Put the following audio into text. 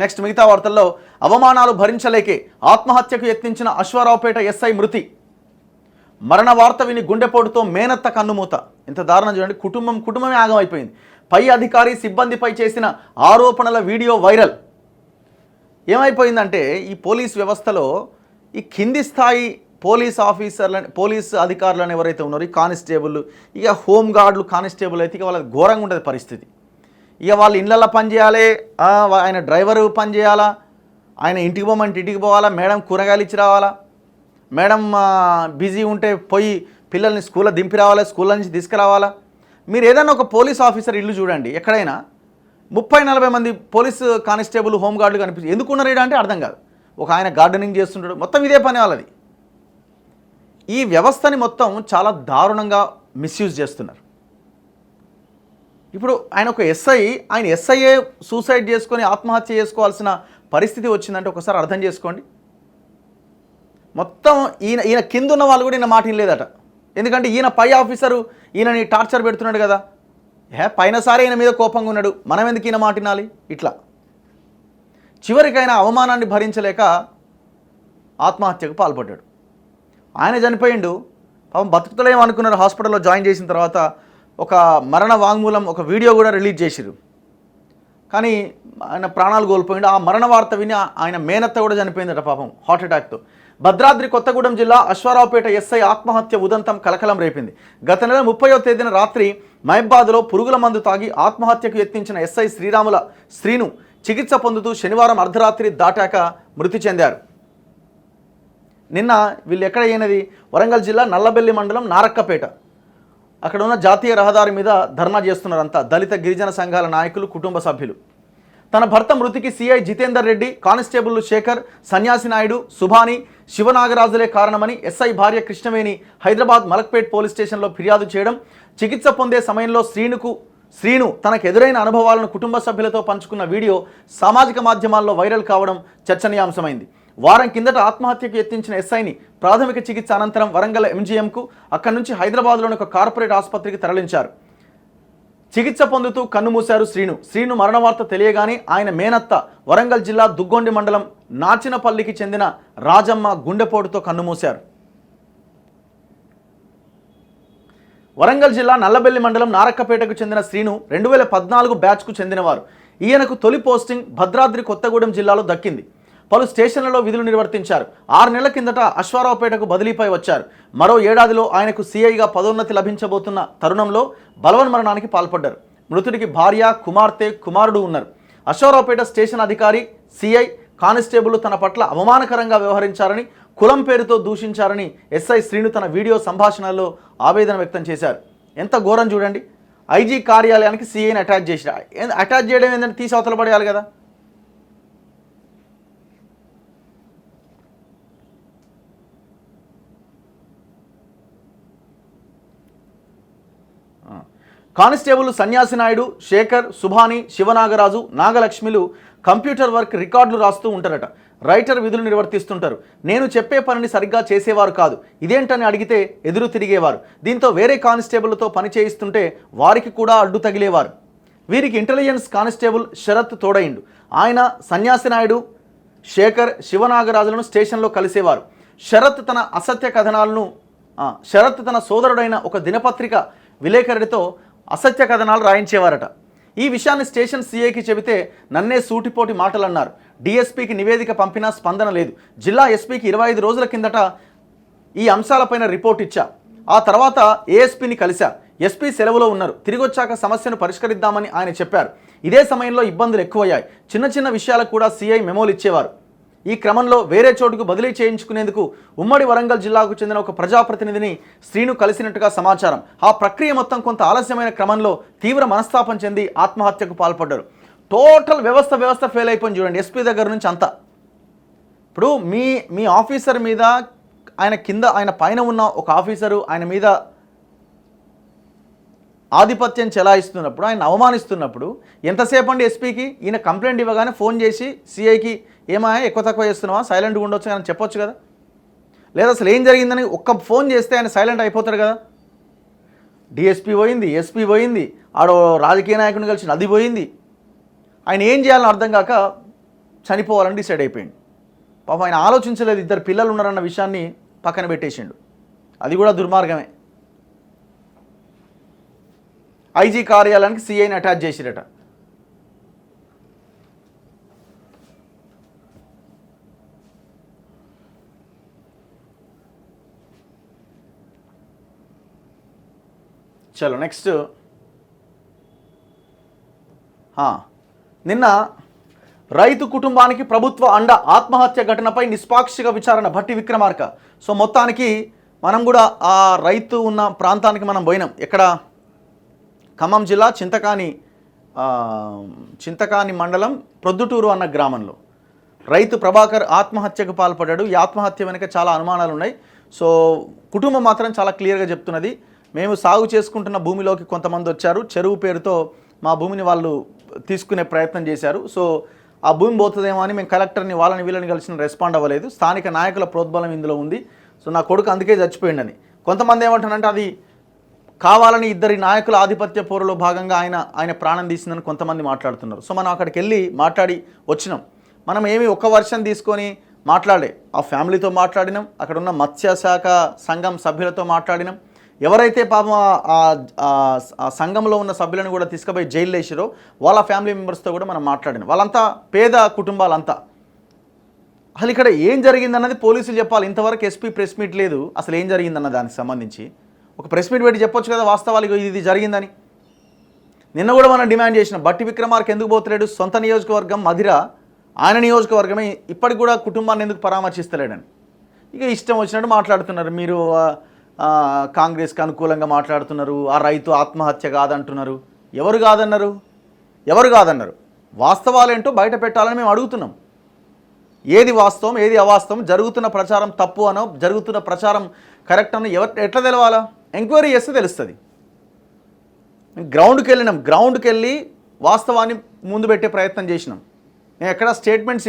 Next మిగతా వార్తల్లో అవమానాలు భరించలేకే ఆత్మహత్యకు యత్నించిన అశ్వారావుపేట ఎస్ఐ మృతి. మరణ వార్త విని గుండెపోటుతో మేనత్త కన్నుమూత. ఇంత దారుణం చూడండి. కుటుంబమే ఆగమైపోయింది. పై అధికారి సిబ్బందిపై చేసిన ఆరోపణల వీడియో వైరల్. ఏమైపోయిందంటే ఈ పోలీస్ వ్యవస్థలో ఈ కింది స్థాయి పోలీస్ అధికారులను ఎవరైతే ఉన్నారో ఈ కానిస్టేబుల్, ఇక హోంగార్డులు కానిస్టేబుల్ అయితే ఇక వాళ్ళ ఘోరంగా ఉంటుంది పరిస్థితి. ఇక వాళ్ళు ఇళ్ళల్లో పని చేయాలి, ఆయన డ్రైవరు పని చేయాలా, ఆయన ఇంటికి పోమంటే ఇంటికి పోవాలా, మేడం కూరగాయలు ఇచ్చి రావాలా, మేడం బిజీ ఉంటే పోయి పిల్లల్ని స్కూల్లో దింపి రావాలా, స్కూల్ నుంచి తీసుకురావాలా. మీరు ఏదైనా ఒక పోలీస్ ఆఫీసర్ ఇల్లు చూడండి, ఎక్కడైనా 30-40 మంది పోలీసు కానిస్టేబుల్ హోంగార్డులు కనిపిస్తుంది. ఎందుకున్నారు అంటే అర్థం కాదు. ఒక ఆయన గార్డెనింగ్ చేస్తుంటాడు, మొత్తం ఇదే పని వాళ్ళది. ఈ వ్యవస్థని మొత్తం చాలా దారుణంగా మిస్యూజ్ చేస్తున్నారు. ఇప్పుడు ఆయన ఒక ఎస్ఐ, ఆయన ఎస్ఐఏ సూసైడ్ చేసుకొని ఆత్మహత్య చేసుకోవాల్సిన పరిస్థితి వచ్చిందంటే ఒకసారి అర్థం చేసుకోండి. మొత్తం ఈయన కింద ఉన్న వాళ్ళు కూడా ఈయన మాట లేదట. ఎందుకంటే ఈయన పై ఆఫీసరు ఈయనని టార్చర్ పెడుతున్నాడు కదా. పైన సారి ఈయన మీద కోపంగా ఉన్నాడు, మనం ఎందుకు ఈయన మాట వినాలి? ఇట్లా చివరికైనా అవమానాన్ని భరించలేక ఆత్మహత్యకు పాల్పడ్డాడు. ఆయన చనిపోయిండు. పాపం బతుకుతలేమో అనుకున్నారు. హాస్పిటల్లో జాయిన్ చేసిన తర్వాత ఒక మరణ వాంగ్మూలం, ఒక వీడియో కూడా రిలీజ్ చేసిరు. కానీ ఆయన ప్రాణాలు కోల్పోయిండు. ఆ మరణ వార్త విని ఆయన మేనత్త కూడా చనిపోయిందట పాపం, హార్ట్ అటాక్తో. భద్రాద్రి కొత్తగూడెం జిల్లా అశ్వారావుపేట ఎస్ఐ ఆత్మహత్య ఉదంతం కలకలం రేపింది. గత నెల 30వ తేదీన రాత్రి మహబాద్లో పురుగుల మందు తాగి ఆత్మహత్యకు యత్నించిన ఎస్ఐ శ్రీను చికిత్స పొందుతూ శనివారం అర్ధరాత్రి దాటాక మృతి చెందారు. నిన్న వీళ్ళు ఎక్కడ అయినది వరంగల్ జిల్లా నల్లబెల్లి మండలం నారక్కపేట. అక్కడ ఉన్న జాతీయ రహదారి మీద ధర్నా చేస్తున్నారంతా దళిత గిరిజన సంఘాల నాయకులు, కుటుంబ సభ్యులు. తన భర్త మృతికి సిఐ జితేందర్ రెడ్డి, కానిస్టేబుల్ శేఖర్, సన్యాసి నాయుడు, సుభాని, శివనాగరాజులే కారణమని ఎస్ఐ భార్య కృష్ణవేణి హైదరాబాద్ మలక్పేట్ పోలీస్ స్టేషన్లో ఫిర్యాదు చేయడం, చికిత్స పొందే సమయంలో శ్రీను తనకు ఎదురైన అనుభవాలను కుటుంబ సభ్యులతో పంచుకున్న వీడియో సామాజిక మాధ్యమాల్లో వైరల్ కావడం చర్చనీయాంశమైంది. వారం కిందట ఆత్మహత్యకు యత్నించిన ఎస్ఐని ప్రాథమిక చికిత్స అనంతరం వరంగల్ ఎంజీఎంకు, అక్కడి నుంచి హైదరాబాద్లోని ఒక కార్పొరేట్ ఆసుపత్రికి తరలించారు. చికిత్స పొందుతూ కన్నుమూశారు శ్రీను మరణ వార్త తెలియగానే ఆయన మేనత్త వరంగల్ జిల్లా దుగ్గొండి మండలం నాచినపల్లికి చెందిన రాజమ్మ గుండెపోటుతో కన్నుమూశారు. వరంగల్ జిల్లా నల్లబెల్లి మండలం నారక్కపేటకు చెందిన శ్రీను 2014 బ్యాచ్కు చెందినవారు. ఈయనకు తొలి పోస్టింగ్ భద్రాద్రి కొత్తగూడెం జిల్లాలో దక్కింది. పలు స్టేషన్లలో విధులు నిర్వర్తించారు. 6 నెలల కిందట అశ్వారావుపేటకు బదిలీపై వచ్చారు. మరో ఏడాదిలో ఆయనకు సిఐగా పదోన్నతి లభించబోతున్న తరుణంలో బలవన్మరణానికి పాల్పడ్డారు. మృతుడికి భార్య, కుమార్తె, కుమారుడు ఉన్నారు. అశ్వారావుపేట స్టేషన్ అధికారి, సిఐ, కానిస్టేబుల్ తన పట్ల అవమానకరంగా వ్యవహరించారని, కులం పేరుతో దూషించారని ఎస్ఐ శ్రీను తన వీడియో సంభాషణలో ఆవేదన వ్యక్తం చేశారు. ఎంత ఘోరం చూడండి. ఐజీ కార్యాలయానికి సిఐని అటాచ్ చేశారు. అటాచ్ చేయడం ఏంటంటే తీసి అవతల పడేయాలి కదా. కానిస్టేబుల్ సన్యాసి నాయుడు, శేఖర్, సుభాని, శివనాగరాజు, నాగలక్ష్మిలు కంప్యూటర్ వర్క్ రికార్డులు రాస్తూ ఉంటారట. రైటర్ విధులు నిర్వర్తిస్తుంటారు. నేను చెప్పే పనిని సరిగ్గా చేసేవారు కాదు. ఇదేంటని అడిగితే ఎదురు తిరిగేవారు. దీంతో వేరే కానిస్టేబుల్తో పని చేయిస్తుంటే వారికి కూడా అడ్డు తగిలేవారు. వీరికి ఇంటెలిజెన్స్ కానిస్టేబుల్ శరత్ తోడయిండు. ఆయన, సన్యాసి నాయుడు, శేఖర్, శివనాగరాజులను స్టేషన్లో కలిసేవారు. శరత్ తన సోదరుడైన ఒక దినపత్రిక విలేకరుడితో అసత్య కథనాలు రాయించేవారట. ఈ విషయాన్ని స్టేషన్ సీఐకి చెబితే నన్నే సూటిపోటి మాటలు అన్నారు. డిఎస్పీకి నివేదిక పంపినా స్పందన లేదు. జిల్లా ఎస్పీకి 25 రోజుల కిందట ఈ అంశాలపైన రిపోర్ట్ ఇచ్చా. ఆ తర్వాత ఏఎస్పీని కలిశా. ఎస్పీ సెలవులో ఉన్నారు. తిరిగి వచ్చాక సమస్యను పరిష్కరిద్దామని ఆయన చెప్పారు. ఇదే సమయంలో ఇబ్బందులు ఎక్కువయ్యాయి. చిన్న విషయాలకు కూడా సీఐ మెమోలు ఇచ్చేవారు. ఈ క్రమంలో వేరే చోటుకు బదిలీ చేయించుకునేందుకు ఉమ్మడి వరంగల్ జిల్లాకు చెందిన ఒక ప్రజాప్రతినిధిని శ్రీను కలిసినట్టుగా సమాచారం. ఆ ప్రక్రియ మొత్తం కొంత ఆలస్యమైన క్రమంలో తీవ్ర మనస్తాపం చెంది ఆత్మహత్యకు పాల్పడ్డారు. టోటల్ వ్యవస్థ ఫెయిల్ అయిపోయింది చూడండి, ఎస్పీ దగ్గర నుంచి అంతా. ఇప్పుడు మీ ఆఫీసర్ మీద, ఆయన పైన ఉన్న ఒక ఆఫీసరు ఆయన మీద ఆధిపత్యం చెలాయిస్తున్నప్పుడు, ఆయన అవమానిస్తున్నప్పుడు ఎంతసేపు అండి ఎస్పీకి? ఈయన కంప్లైంట్ ఇవ్వగానే ఫోన్ చేసి సిఐకి ఏమాయా ఎక్కువ తక్కువ చేస్తున్నావా, సైలెంట్గా ఉండొచ్చు అని చెప్పొచ్చు కదా. లేదా అసలు ఏం జరిగిందని ఒక్క ఫోన్ చేస్తే ఆయన సైలెంట్ అయిపోతాడు కదా. డిఎస్పీ పోయింది, ఎస్పీ పోయింది, ఆడో రాజకీయ నాయకుని కలిసి అది పోయింది. ఆయన ఏం చేయాలని అర్థం కాక చనిపోవాలని డిసైడ్ అయిపోయింది. పాపం ఆయన ఆలోచించలేదు, ఇద్దరు పిల్లలు ఉన్నారన్న విషయాన్ని పక్కన పెట్టేసిండు. అది కూడా దుర్మార్గమే. ఐజీ కార్యాలయానికి సిఐని అటాచ్ చేసిరట. చలో నెక్స్ట్. నిన్న రైతు కుటుంబానికి ప్రభుత్వ అండ, ఆత్మహత్య ఘటనపై నిష్పాక్షిక విచారణ భట్టి విక్రమార్క. సో మొత్తానికి మనం కూడా ఆ రైతు ఉన్న ప్రాంతానికి మనం పోయినాం. ఎక్కడ? ఖమ్మం జిల్లా చింతకాని మండలం ప్రొద్దుటూరు అన్న గ్రామంలో రైతు ప్రభాకర్ ఆత్మహత్యకు పాల్పడ్డాడు. ఈ ఆత్మహత్య వెనుక చాలా అనుమానాలు ఉన్నాయి. సో కుటుంబం మాత్రం చాలా క్లియర్గా చెప్తున్నది, మేము సాగు చేసుకుంటున్న భూమిలోకి కొంతమంది వచ్చారు, చెరువు పేరుతో మా భూమిని వాళ్ళు తీసుకునే ప్రయత్నం చేశారు. సో ఆ భూమి పోతుందేమో అని మేము కలెక్టర్ని వాళ్ళని వీళ్ళని కలిసిన రెస్పాండ్ అవ్వలేదు. స్థానిక నాయకుల ప్రోద్బలం ఇందులో ఉంది. సో నా కొడుకు అందుకే చచ్చిపోయిండని. కొంతమంది ఏమంటారంటే అది కావాలని ఇద్దరి నాయకుల ఆధిపత్య పోరులో భాగంగా ఆయన ప్రాణం తీసిందని కొంతమంది మాట్లాడుతున్నారు. సో మనం అక్కడికి వెళ్ళి మాట్లాడి వచ్చినాం. మనం ఏమి ఒక్క వర్షం తీసుకొని మాట్లాడే ఆ ఫ్యామిలీతో మాట్లాడినాం, అక్కడ ఉన్న మత్స్యశాఖ సంఘం సభ్యులతో మాట్లాడినాం. ఎవరైతే పాపం ఆ సంఘంలో ఉన్న సభ్యులను కూడా తీసుకుపోయి జైలు వేసిరో వాళ్ళ ఫ్యామిలీ మెంబర్స్తో కూడా మనం మాట్లాడినాం. వాళ్ళంతా పేద కుటుంబాలంతా. అసలు ఇక్కడ ఏం జరిగిందన్నది పోలీసులు చెప్పాలి. ఇంతవరకు ఎస్పీ ప్రెస్ మీట్ లేదు. అసలు ఏం జరిగిందన్న దానికి సంబంధించి ఒక ప్రెస్ మీట్ పెట్టి చెప్పొచ్చు కదా వాస్తవాలు ఇది జరిగిందని. నిన్న కూడా మనం డిమాండ్ చేసినాం, భట్టి విక్రమార్క ఎందుకు పోతలేడు? సొంత నియోజకవర్గం మధిర, ఆయన నియోజకవర్గమే, ఇప్పటికి కూడా కుటుంబాన్ని ఎందుకు పరామర్శిస్తలేడని. ఇక ఇష్టం వచ్చినట్టు మాట్లాడుతున్నారు. మీరు కాంగ్రెస్కి అనుకూలంగా మాట్లాడుతున్నారు, ఆ రైతు ఆత్మహత్య కాదంటున్నారు. ఎవరు కాదన్నారు? వాస్తవాలేంటో బయట పెట్టాలని మేము అడుగుతున్నాం. ఏది వాస్తవం ఏది అవాస్తవం, జరుగుతున్న ప్రచారం తప్పు అనో జరుగుతున్న ప్రచారం కరెక్ట్ అనో ఎట్లా తెలవాలా? ఎంక్వైరీ చేస్తే తెలుస్తుంది. గ్రౌండ్కి వెళ్ళి వాస్తవాన్ని ముందు పెట్టే ప్రయత్నం చేసినాం. నేను ఎక్కడ స్టేట్మెంట్స్